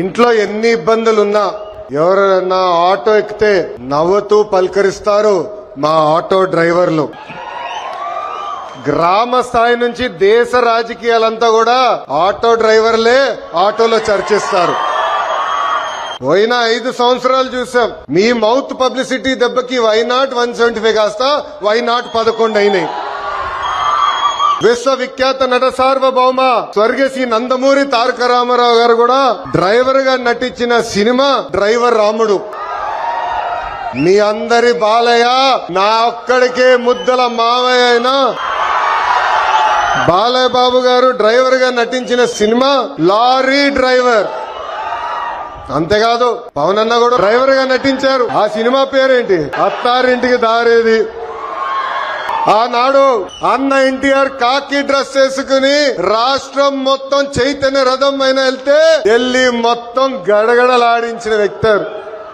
ఇంట్లో ఎన్ని ఇబ్బందులున్నా ఎవరైనా ఆటో ఎక్కితే నవ్వుతూ పలకరిస్తారు మా ఆటో డ్రైవర్లు. గ్రామ స్థాయి నుంచి దేశ రాజకీయాలంతా కూడా ఆటో డ్రైవర్లే ఆటోలో చర్చిస్తారు. పోయిన 5 సంవత్సరాలు చూసాం. మీ మౌత్ పబ్లిసిటీ దెబ్బకి వైనాట్ 175 కాస్త వైనాట్ 11 అయినాయి. విశ్వవిఖ్యాత నట సార్వభౌమ స్వర్గీయ శ్రీ నందమూరి తారక రామారావు గారు కూడా డ్రైవర్ గా నటించిన సినిమా డ్రైవర్ రాముడు. మీ అందరి బాలయ్య నా ఒక్కడికే ముద్దల మావయ్య అయినా బాలయ్య బాబు గారు డ్రైవర్ గా నటించిన సినిమా లారీ డ్రైవర్. అంతేకాదు పవన్ అన్న కూడా డ్రైవర్ గా నటించారు. ఆ సినిమా పేరేంటి? అత్తారింటికి దారేది. ఆనాడు అన్న ఎన్టీఆర్ కాకి డ్రెస్ వేసుకుని రాష్ట్రం మొత్తం చైతన్య రథం అయినా వెళ్తే ఢిల్లీ మొత్తం గడగడలాడించిన వ్యక్తి.